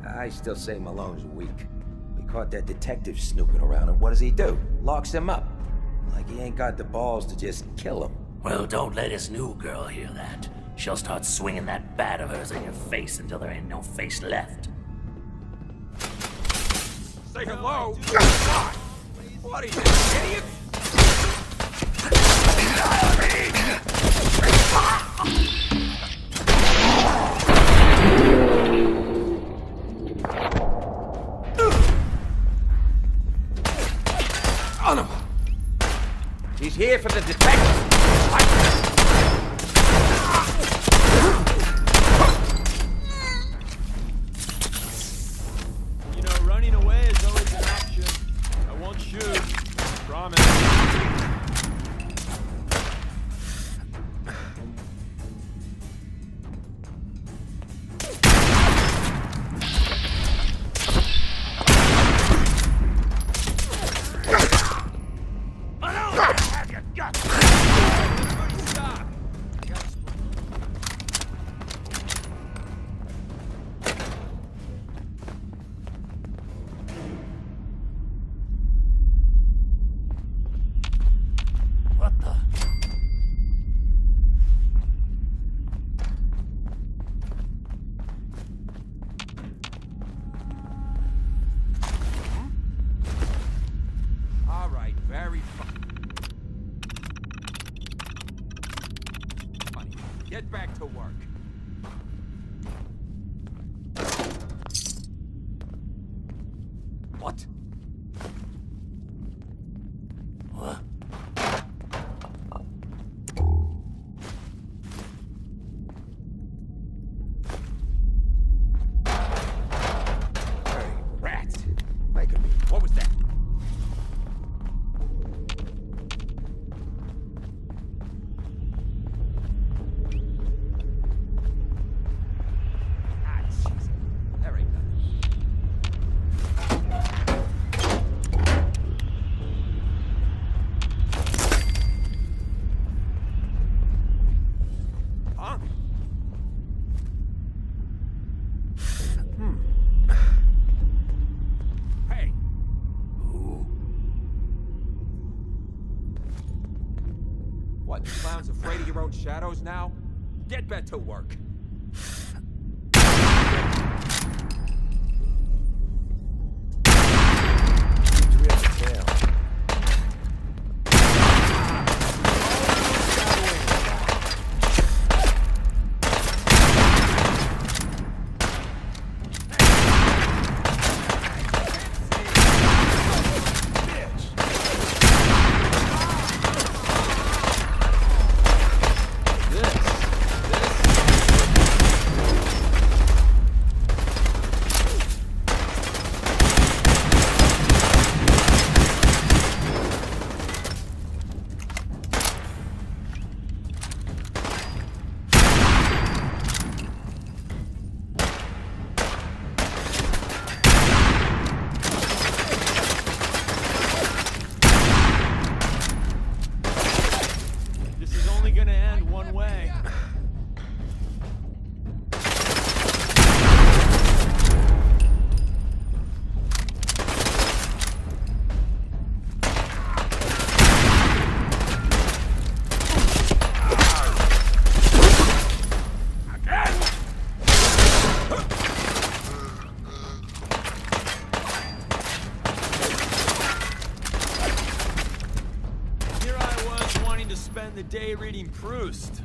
I still say Malone's weak. We caught that detective snooping around, and what does he do? Locks him up. Like he ain't got the balls to just kill him. Well, don't let his new girl hear that. She'll start swinging that bat of hers in your face until there ain't no face left. Say hello? God! What are you, idiot? On him! He's here for the detective! You know, running away is always an option. I won't shoot. Promise. Very funny. Get back to work. What? What? Hey, rats! Making me. What was that? What, you clowns afraid of your own shadows now? Get back to work. Gonna end one way. Here I was wanting to spend the day reading Proust.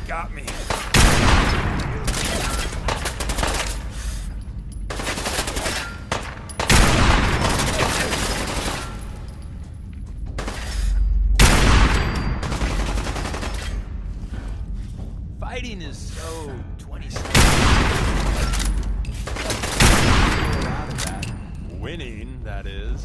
Got me. Fighting is so 20-something. Out of that. Winning, that is.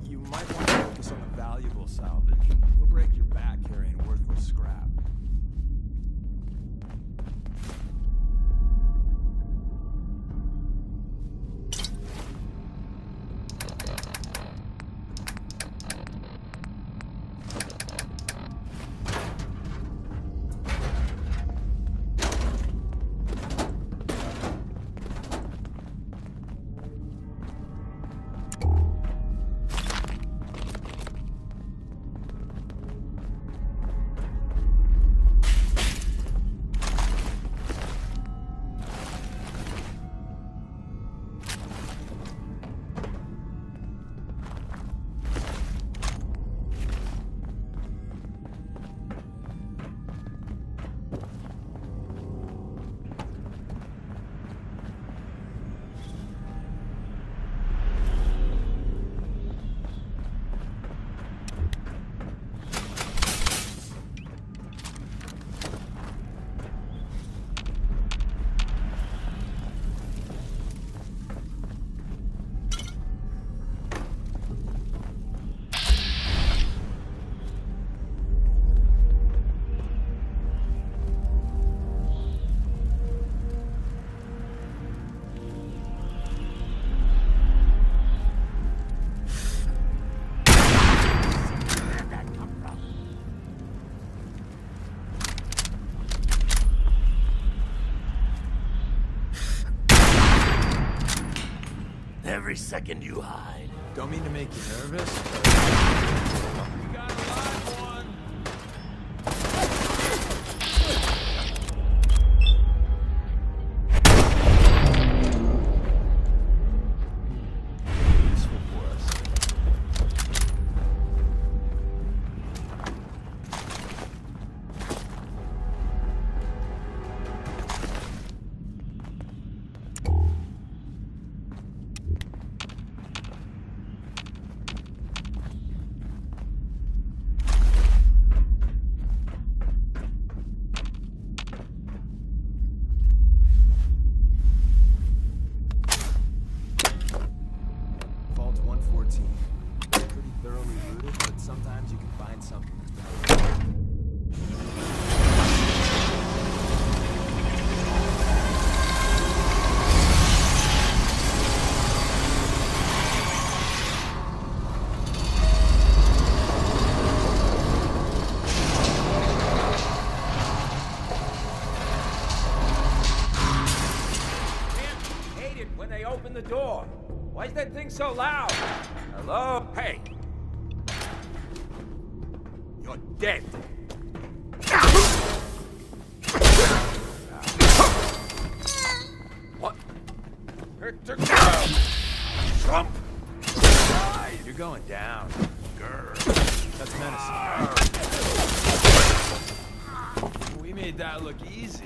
You might want to focus on the valuable salvage. You'll break your back carrying worthless scrap. every second you hide. Don't mean to make you nervous, but... We got a live one! Useful for us. Vault 114. Pretty thoroughly looted, but sometimes you can find something that's better. Hate it when they open the door. Why is that thing so loud? Hello? Hey! You're dead. What? Trump! You're going down. That's menacing, right? We made that look easy.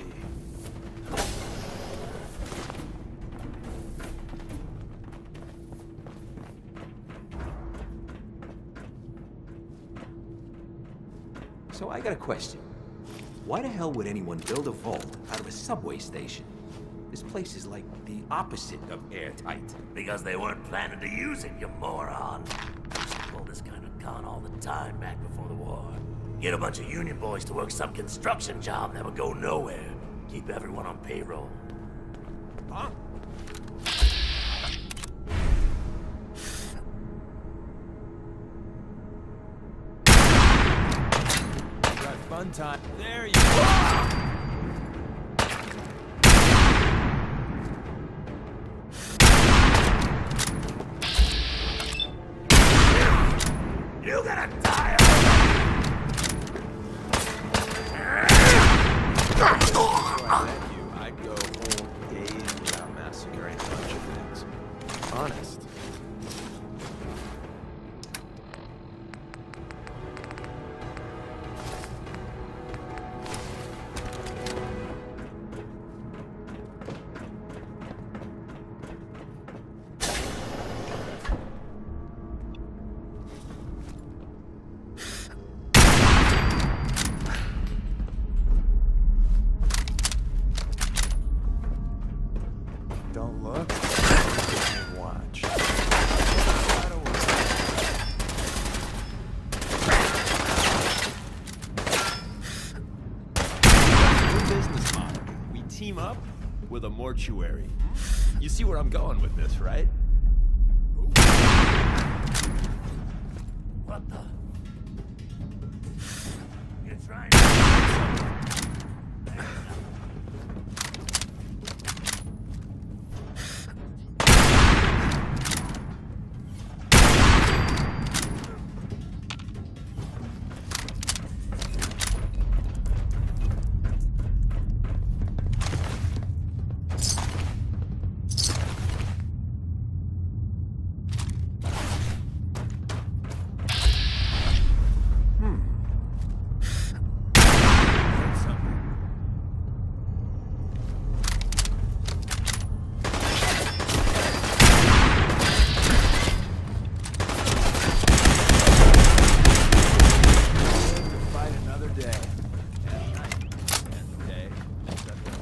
So I got a question. Why the hell would anyone build a vault out of a subway station? This place is like the opposite of airtight. Because they weren't planning to use it, you moron. They used to pull this kind of con all the time back before the war. Get a bunch of union boys to work some construction job that would go nowhere. Keep everyone on payroll. Huh? Got fun time. There you go. You gotta die! I'd go whole days without massacring a bunch of things. Honest. Don't look. Watch. New business model. We team up with a mortuary. You see where I'm going with this, right? What the? You're trying to...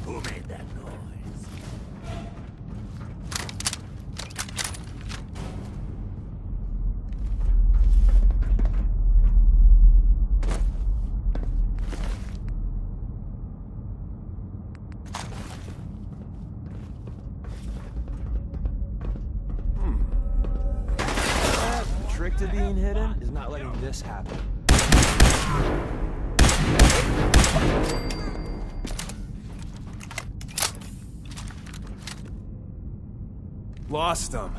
Who made that noise? The trick to being hidden is not letting this happen. Lost them.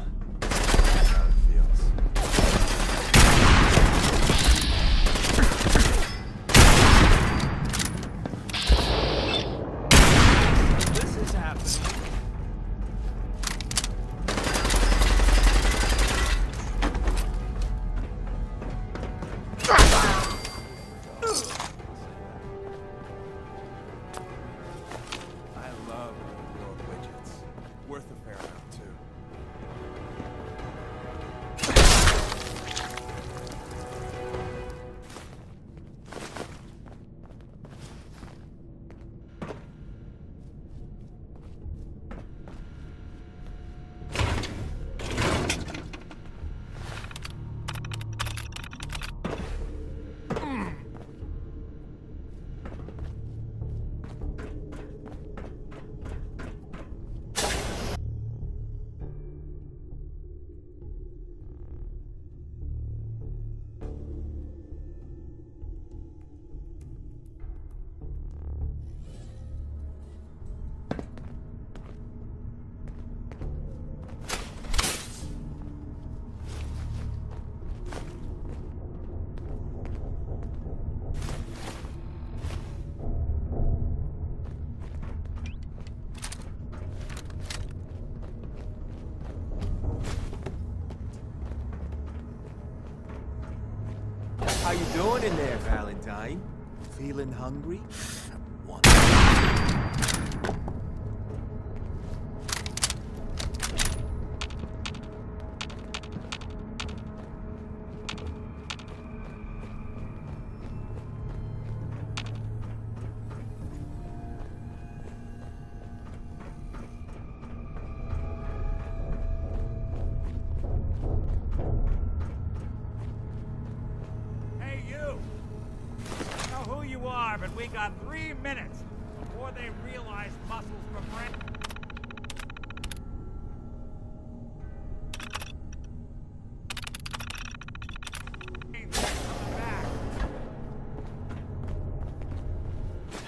How you doing in there, Valentine? Feeling hungry? One. Hey, you! I know who you are, but we got 3 minutes before they realize muscles from rent.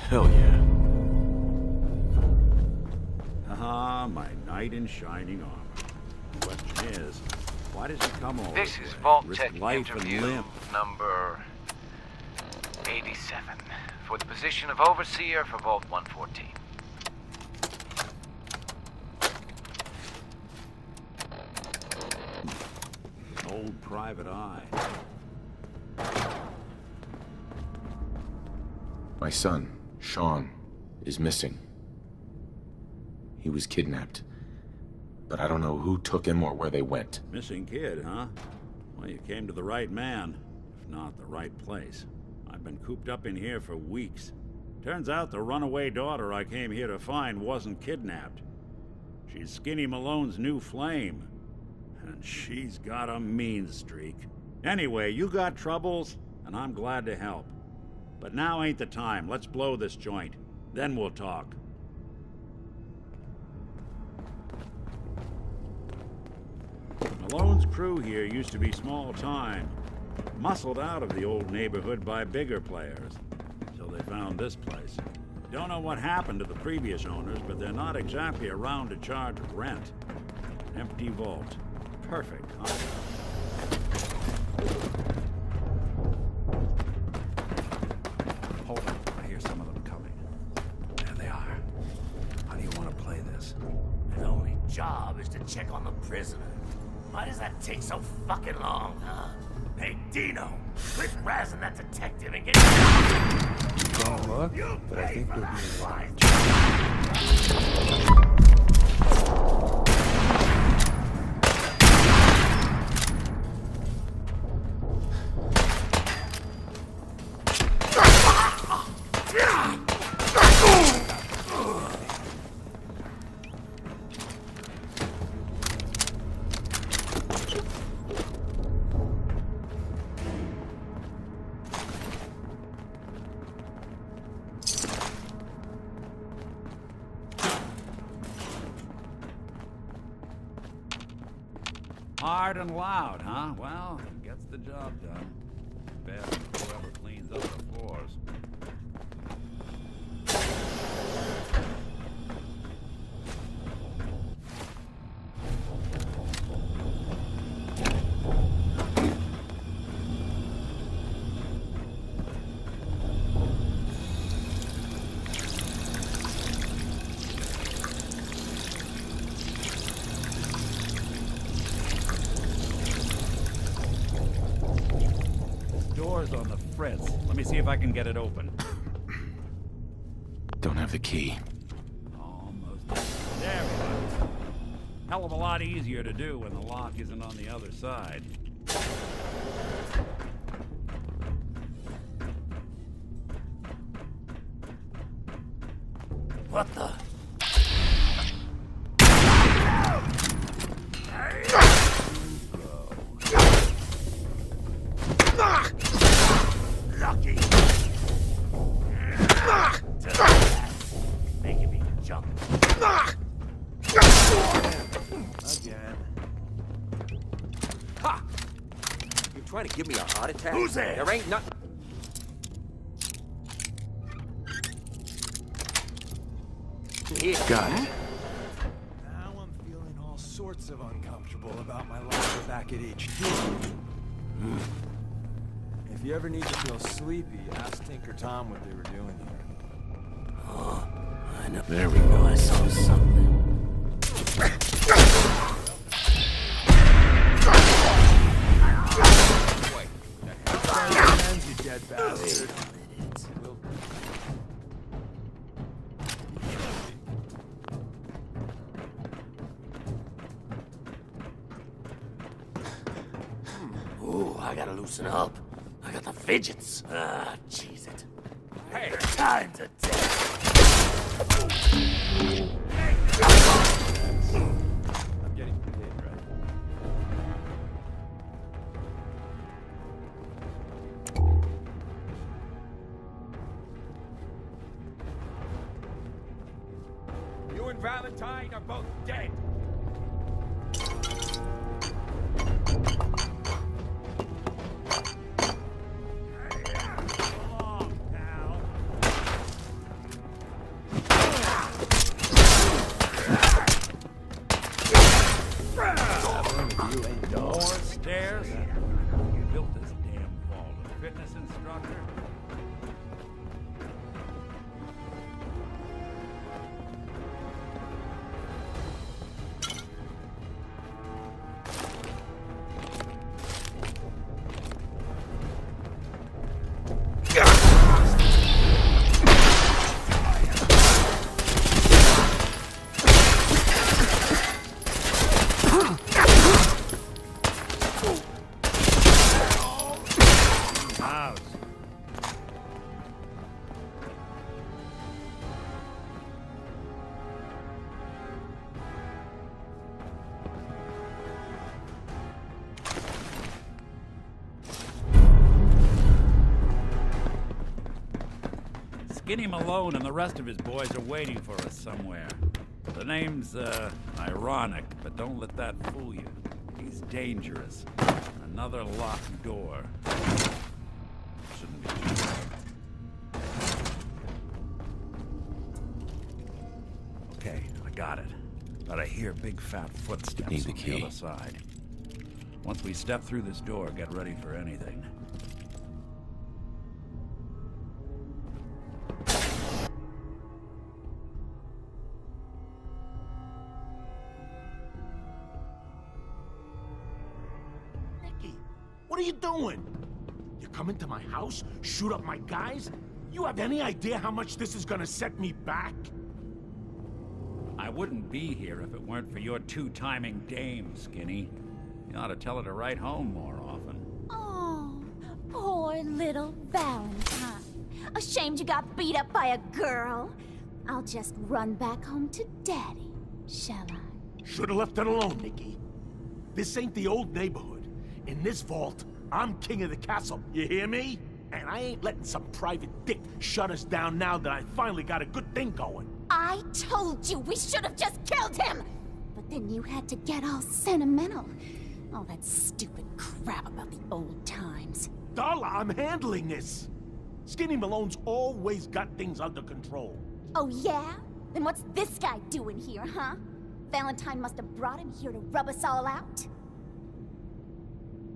Hell yeah. Haha, my knight in shining armor. Question is, why does he come all This this is way? Vault Risk Tech life interview and limb. number 87 for the position of Overseer for Vault 114. Old private eye. My son, Sean, is missing. He was kidnapped. But I don't know who took him or where they went. Missing kid, huh? Well, you came to the right man, if not the right place. I've been cooped up in here for weeks. Turns out the runaway daughter I came here to find wasn't kidnapped. She's Skinny Malone's new flame. And she's got a mean streak. Anyway, you got troubles, and I'm glad to help. But now ain't the time. Let's blow this joint. Then we'll talk. Malone's crew here used to be small time. Muscled out of the old neighborhood by bigger players. Till they found this place. Don't know what happened to the previous owners, but they're not exactly around to charge rent. Empty vault. Perfect, huh? Hold on. I hear some of them coming. There they are. How do you want to play this? His only job is to check on the prisoner. Why does that take so fucking long, huh? Hey, Dino, quit razzing that detective and get... Don't look, but I think we're being watched. Hard and loud, huh? Well, gets the job done. Bad for whoever cleans up the floors. Door's on the fritz. Let me see if I can get it open. Don't have the key. Almost. There we go. Hell of a lot easier to do when the lock isn't on the other side. What the? Lucky. Making me jump. Again. Ha! You trying to give me a heart attack? Who's there? There ain't nothing. Here. Got it. Now I'm feeling all sorts of uncomfortable about my life back at HQ. If you ever need to feel sleepy, ask Tinker Tom what they were doing here. Oh, I know. There we go. I saw something. Wait, the hell? I gotta loosen up. I got the fidgets. Ah, jeez it. Hey, Time to death. I'm getting paid, right? you and Valentine are both dead. Come on, pal. More stairs? You built this damn vault. A fitness instructor? House. Skinny Malone and the rest of his boys are waiting for us somewhere. The name's, ironic, but don't let that fool you. He's dangerous. Another locked door. Shouldn't be too bad. Okay, I got it. But I hear big fat footsteps Need the on key. the other side. Once we step through this door, get ready for anything. Nicky, what are you doing? You come into my house, shoot up my guys? You have any idea how much this is gonna set me back? I wouldn't be here if it weren't for your two-timing dame, Skinny. You ought to tell her to write home more often. Oh, poor little Valentine. Ashamed you got beat up by a girl? I'll just run back home to Daddy, shall I? Should've left it alone, Nicky. This ain't the old neighborhood. In this vault, I'm king of the castle, you hear me? And I ain't letting some private dick shut us down now that I finally got a good thing going. I told you we should have just killed him! But then you had to get all sentimental. All that stupid crap about the old times. Darla, I'm handling this. Skinny Malone's always got things under control. Oh yeah? Then what's this guy doing here, huh? Valentine must have brought him here to rub us all out?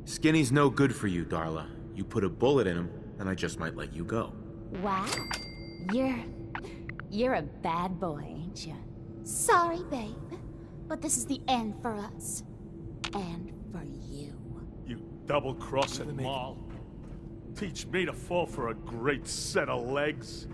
Skinny's no good for you, Darla. You put a bullet in him, and I just might let you go. Wow. You're a bad boy, ain't you? Sorry, babe. But this is the end for us. And for you. You double-crossing Maul. Teach me to fall for a great set of legs.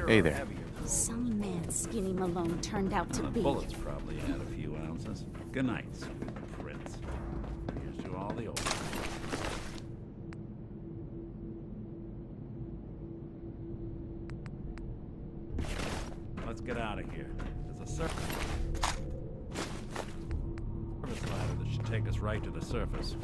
Hey there. Some man Skinny Malone turned out to The be. bullets probably add a few ounces. Good night, stupid prince. Here's to all the old. Let's get out of here. There's a service ladder that should take us right to the surface.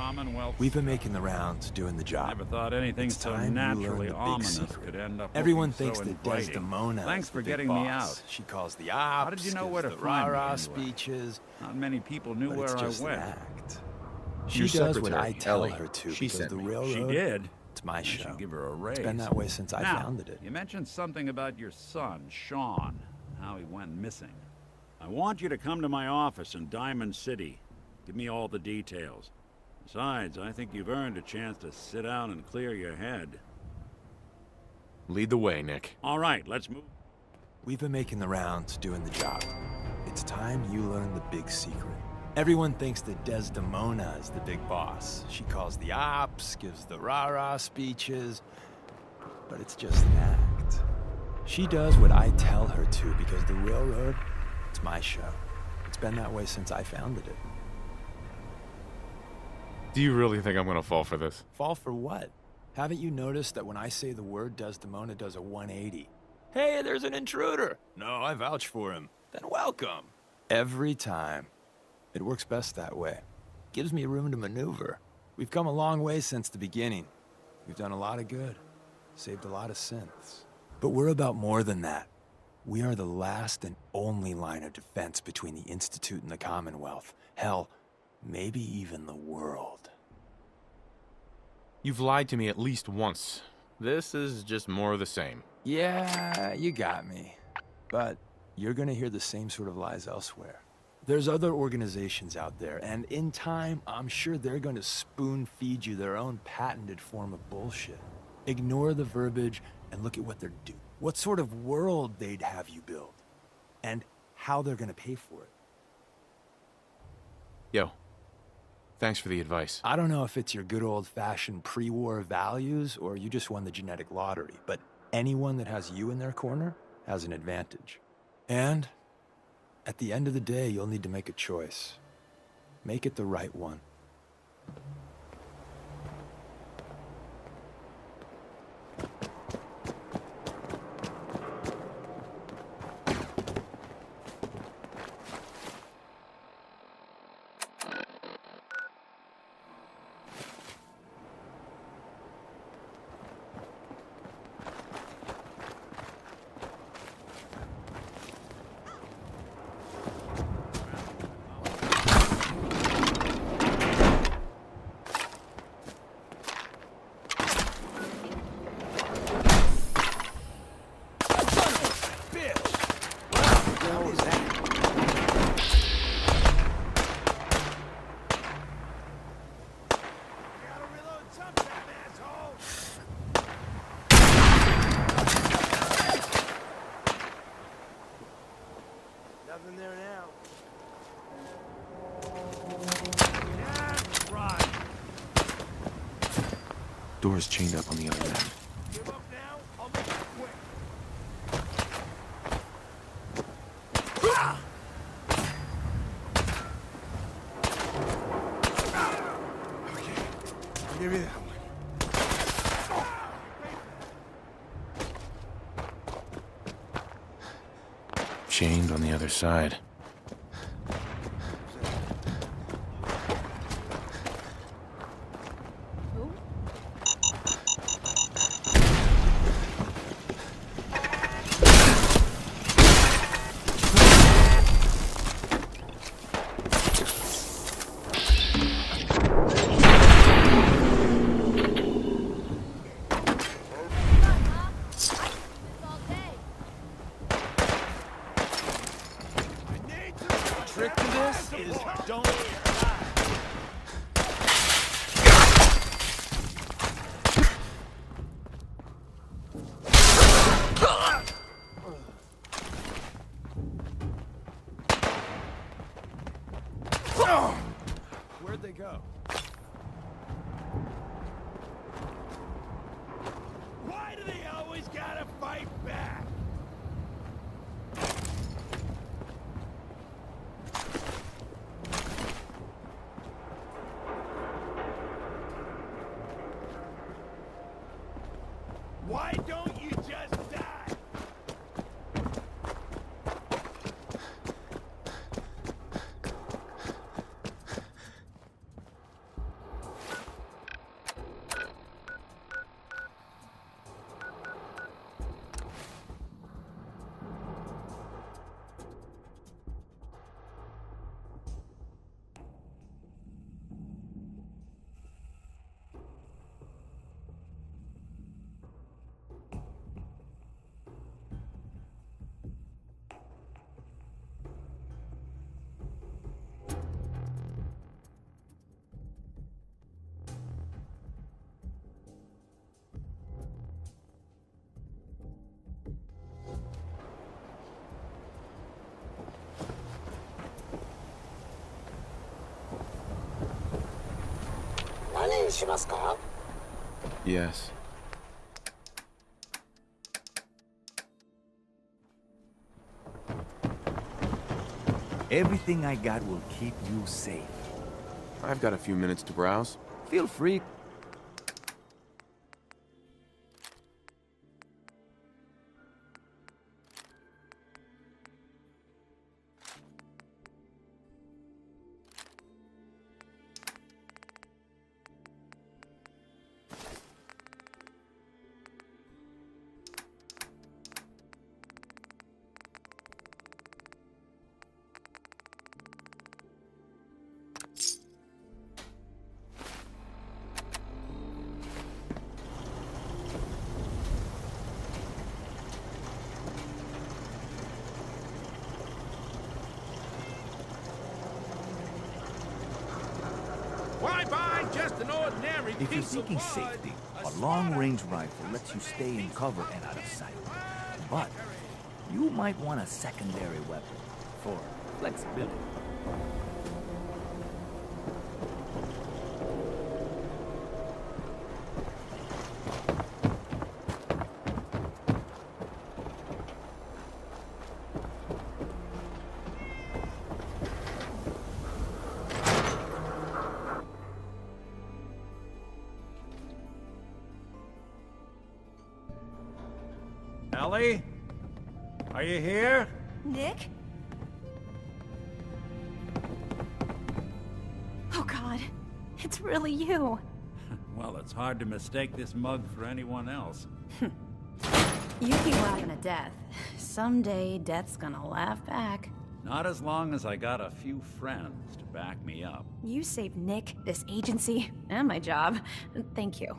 Commonwealth. We've been making the rounds, doing the job. Never thought anything It's so time you learn naturally the big ominous secret. could end up Everyone looking thinks so that inviting. Desdemona Thanks is for the getting big me boss. out. She calls the ops. How did you know gives where to the find me, rah-rah anyway? speeches. Not many people knew But where it's I just an went. act. She Your does what I secretary, tell Ellie, her to she because sent the me. railroad. She did. It's my I show. should give her a raise. It's been that way since I Now, founded it. You mentioned something about your son, Sean, how he went missing. I want you to come to my office in Diamond City. Give me all the details. Besides, I think you've earned a chance to sit down and clear your head. Lead the way, Nick. All right, let's move. We've been making the rounds, doing the job. It's time you learn the big secret. Everyone thinks that Desdemona is the big boss. She calls the ops, gives the rah-rah speeches, but it's just an act. She does what I tell her to because the railroad, it's my show. It's been that way since I founded it. Do you really think I'm gonna fall for this? Fall for what? Haven't you noticed that when I say the word, Desdemona does a 180? Hey, there's an intruder! No, I vouch for him. Then welcome. Every time. It works best that way. Gives me room to maneuver. We've come a long way since the beginning. We've done a lot of good. Saved a lot of synths. But we're about more than that. We are the last and only line of defense between the Institute and the Commonwealth. Hell, maybe even the world. You've lied to me at least once. This is just more of the same. Yeah, you got me. But you're gonna hear the same sort of lies elsewhere. There's other organizations out there, and in time, I'm sure they're gonna spoon-feed you their own patented form of bullshit. Ignore the verbiage and look at what they're doing. What sort of world they'd have you build, and how they're gonna pay for it. Yo, thanks for the advice. I don't know if it's your good old-fashioned pre-war values or you just won the genetic lottery, but anyone that has you in their corner has an advantage. And at the end of the day, you'll need to make a choice. Make it the right one. Nothing there now. Door's chained up on the other end. Give up now? I'll make it quick. Okay, I'll give you that one. Chained on the other side. Trick to this is don't Where'd they go? Why do they always gotta fight back? Why don't you just die? しますか? Yes. Everything I got will keep you safe. I've got a few minutes to browse. Feel free. Why buy just an ordinary If you're piece of seeking wood? safety, a long-range rifle lets you stay in cover and out of sight. But you might want a secondary weapon for flexibility. Ellie? Are you here? Nick? Oh God, it's really you. Well, it's hard to mistake this mug for anyone else. You keep laughing at death. Someday, death's gonna laugh back. Not as long as I got a few friends to back me up. You saved Nick, this agency, and my job. Thank you.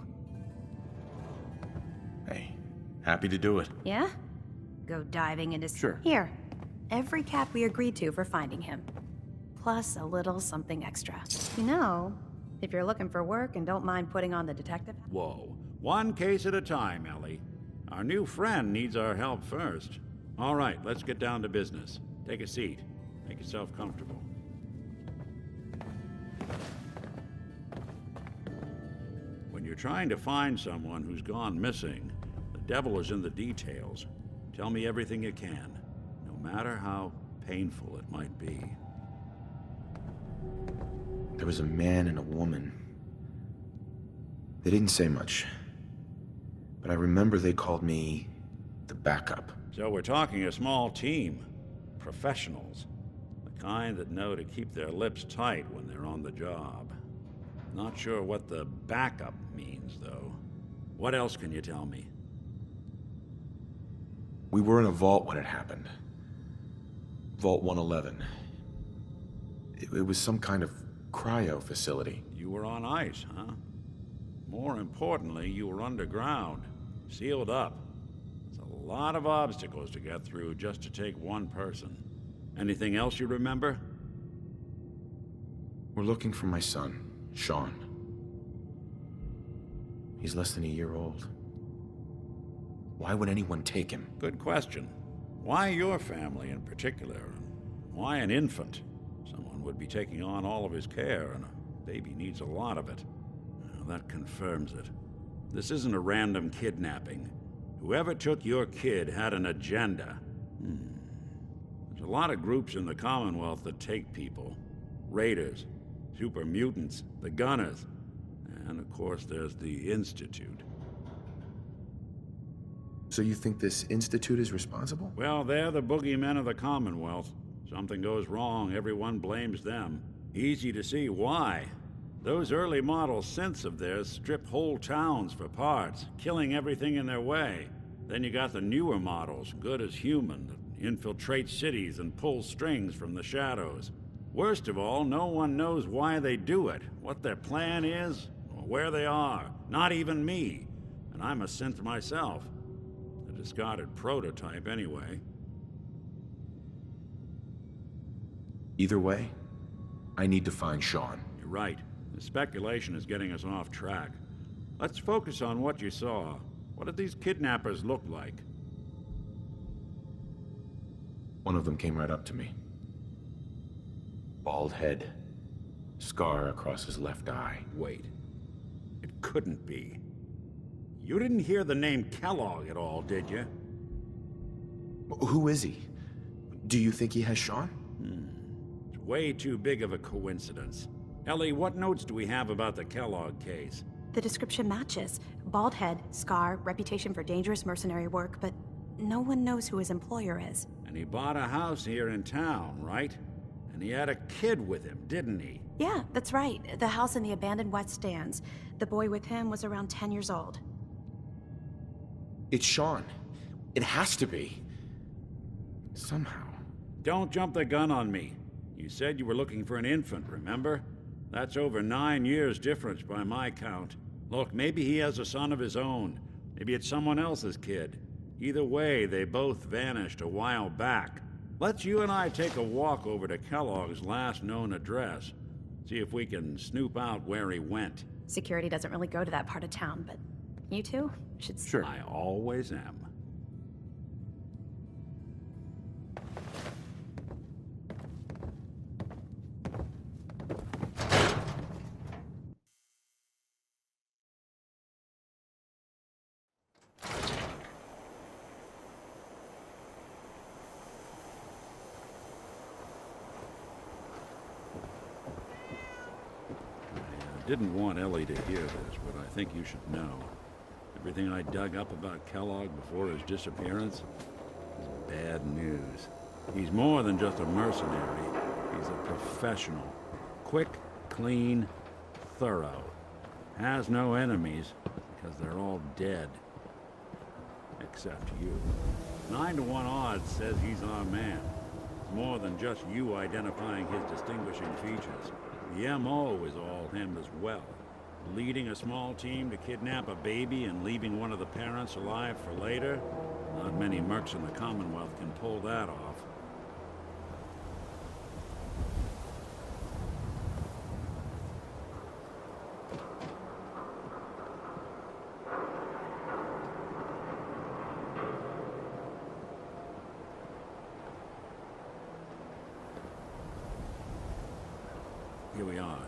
Hey, happy to do it. Yeah? Go diving into... Sure. Here. Every cap we agreed to for finding him. Plus a little something extra. You know, if you're looking for work and don't mind putting on the detective... Whoa. One case at a time, Ellie. Our new friend needs our help first. All right, let's get down to business. Take a seat. Make yourself comfortable. When you're trying to find someone who's gone missing, the devil is in the details. Tell me everything you can, no matter how painful it might be. There was a man and a woman. They didn't say much, but I remember they called me the backup. So we're talking a small team. Professionals. The kind that know to keep their lips tight when they're on the job. Not sure what the backup means, though. What else can you tell me? We were in a vault when it happened. Vault 111. It was some kind of cryo facility. You were on ice, huh? More importantly, you were underground, sealed up. It's a lot of obstacles to get through just to take one person. Anything else you remember? We're looking for my son, Sean. He's less than a year old. Why would anyone take him? Good question. Why your family in particular? Why an infant? Someone would be taking on all of his care, and a baby needs a lot of it. Well, that confirms it. This isn't a random kidnapping. Whoever took your kid had an agenda. There's a lot of groups in the Commonwealth that take people. Raiders, super mutants, the Gunners, and of course there's the Institute. So you think this Institute is responsible? Well, they're the boogeymen of the Commonwealth. Something goes wrong, everyone blames them. Easy to see why. Those early model synths of theirs strip whole towns for parts, killing everything in their way. Then you got the newer models, good as human, that infiltrate cities and pull strings from the shadows. Worst of all, no one knows why they do it, what their plan is, or where they are. Not even me. And I'm a synth myself. A discarded prototype, anyway. Either way, I need to find Sean. You're right. The speculation is getting us off track. Let's focus on what you saw. What did these kidnappers look like? One of them came right up to me. Bald head. Scar across his left eye. Wait. couldn't be. You didn't hear the name Kellogg at all, did you? Who is he? Do you think he has Sean? It's way too big of a coincidence. Ellie, what notes do we have about the Kellogg case? The description matches. Bald head, scar, reputation for dangerous mercenary work, but no one knows who his employer is. And he bought a house here in town, right? And he had a kid with him, didn't he? Yeah, that's right. The house in the abandoned West Stands. The boy with him was around 10 years old. It's Sean. It has to be. Somehow. Don't jump the gun on me. You said you were looking for an infant, remember? That's over 9 years difference by my count. Look, maybe he has a son of his own. Maybe it's someone else's kid. Either way, they both vanished a while back. Let's you and I take a walk over to Kellogg's last known address. See if we can snoop out where he went. Security doesn't really go to that part of town, but you two should... Sure. I always am. I didn't want Ellie to hear this, but I think you should know. Everything I dug up about Kellogg before his disappearance is bad news. He's more than just a mercenary. He's a professional. Quick, clean, thorough. Has no enemies, because they're all dead. Except you. 9 to 1 odds says he's our man. It's more than just you identifying his distinguishing features. The M.O. is all him as well. Leading a small team to kidnap a baby and leaving one of the parents alive for later? Not many mercs in the Commonwealth can pull that off. Here we are.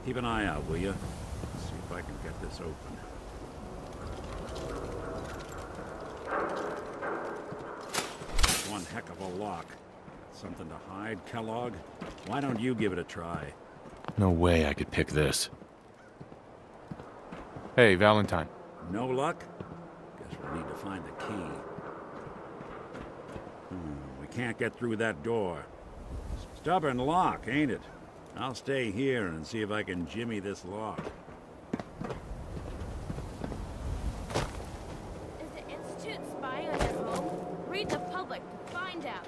Keep an eye out, will you? Let's see if I can get this open. One heck of a lock. Something to hide, Kellogg? Why don't you give it a try? No way I could pick this. Hey, Valentine. No luck? Guess we'll need to find the key. We can't get through that door. Stubborn lock, ain't it? I'll stay here and see if I can jimmy this lock. Is the Institute spying on your home? Read the public to find out.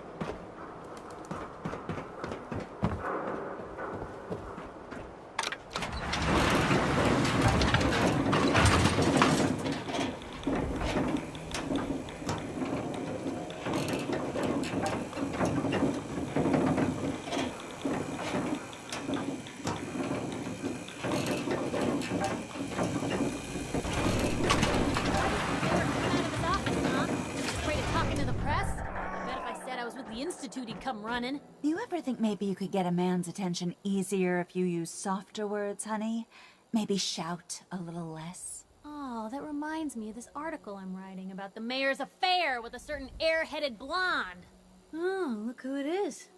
He'd come running. You ever think maybe you could get a man's attention easier if you use softer words, honey? Maybe shout a little less? Oh, that reminds me of this article I'm writing about the mayor's affair with a certain airheaded blonde. Oh, look who it is.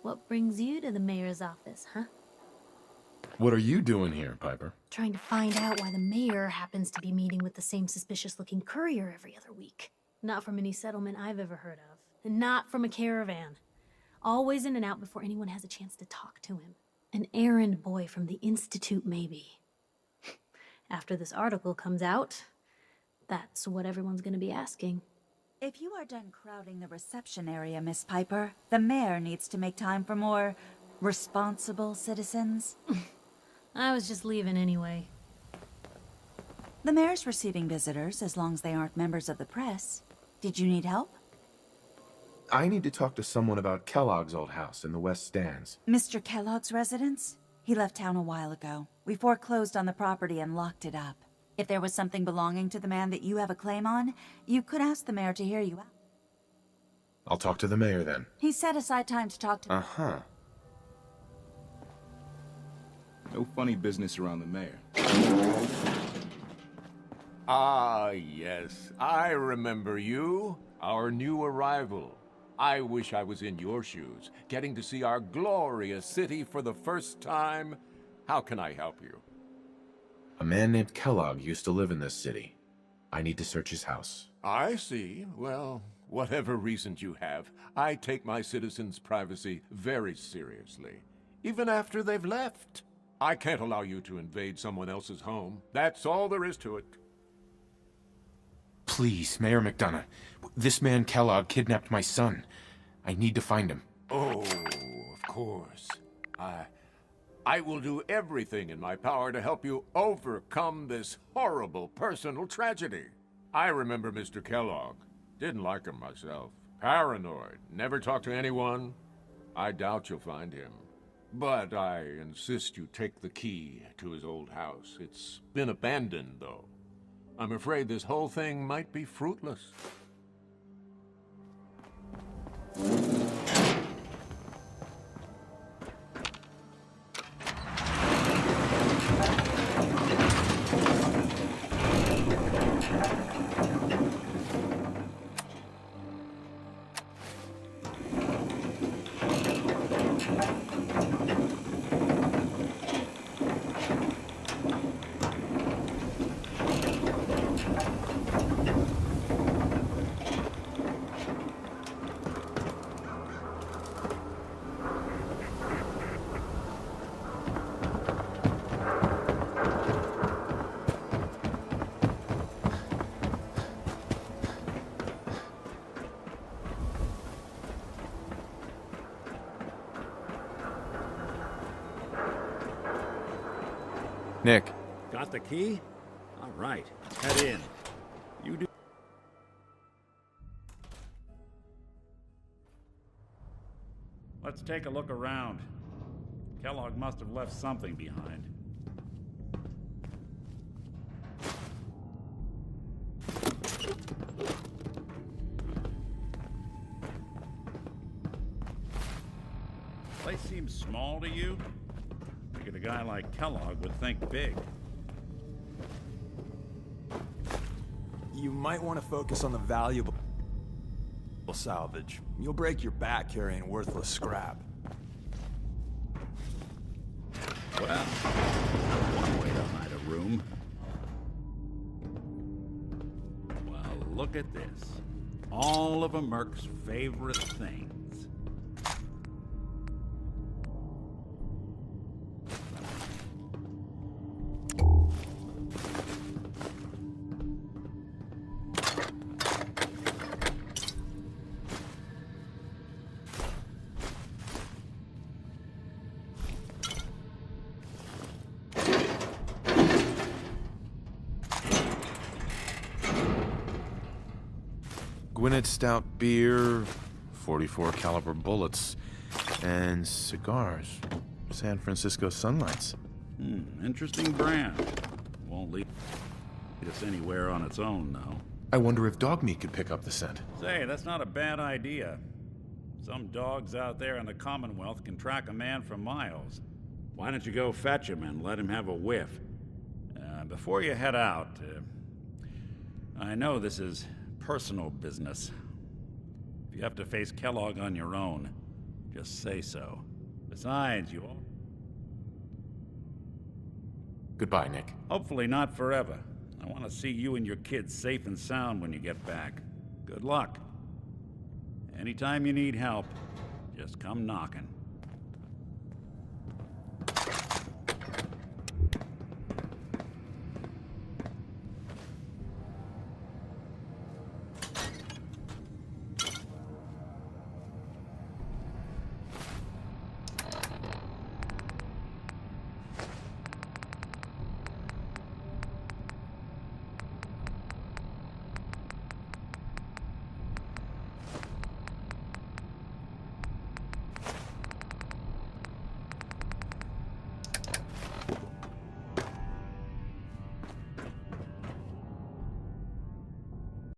What brings you to the mayor's office, huh? What are you doing here, Piper? Trying to find out why the mayor happens to be meeting with the same suspicious-looking courier every other week. Not from any settlement I've ever heard of. And not from a caravan. Always in and out before anyone has a chance to talk to him. An errand boy from the Institute, maybe. After this article comes out, that's what everyone's gonna be asking. If you are done crowding the reception area, Miss Piper, the mayor needs to make time for more responsible citizens. I was just leaving anyway. The mayor's receiving visitors as long as they aren't members of the press. Did you need help? I need to talk to someone about Kellogg's old house in the West Stands. Mr. Kellogg's residence? He left town a while ago. We foreclosed on the property and locked it up. If there was something belonging to the man that you have a claim on, you could ask the mayor to hear you out. I'll talk to the mayor then. He set aside time to talk to... Uh-huh. No funny business around the mayor. Ah, yes. I remember you. Our new arrival. I wish I was in your shoes, getting to see our glorious city for the first time. How can I help you? A man named Kellogg used to live in this city. I need to search his house. I see. Well, whatever reasons you have, I take my citizens' privacy very seriously. Even after they've left. I can't allow you to invade someone else's home. That's all there is to it. Please, Mayor McDonough. This man Kellogg kidnapped my son. I need to find him. Oh, of course. I will do everything in my power to help you overcome this horrible personal tragedy. I remember Mr. Kellogg. Didn't like him myself. Paranoid. Never talked to anyone. I doubt you'll find him. But I insist you take the key to his old house. It's been abandoned, though. I'm afraid this whole thing might be fruitless. Nick. Got the key? All right, head in. You do. Let's take a look around. Kellogg must have left something behind. Place seems small to you? Figured a guy like Kellogg would think big. You might want to focus on the valuable salvage. You'll break your back carrying worthless scrap. Well, one way to hide a room. Well, look at this. All of a Merc's favorite things. Gwinnett Stout beer, 44 caliber bullets, and cigars. San Francisco Sunlights. Interesting brand. Won't lead us anywhere on its own, though. I wonder if dog meat could pick up the scent. Say, that's not a bad idea. Some dogs out there in the Commonwealth can track a man for miles. Why don't you go fetch him and let him have a whiff? Before you head out, I know this is personal business. If you have to face Kellogg on your own, just say so. Besides, you all... Goodbye, Nick. Hopefully not forever. I want to see you and your kids safe and sound when you get back. Good luck. Anytime you need help, just come knocking.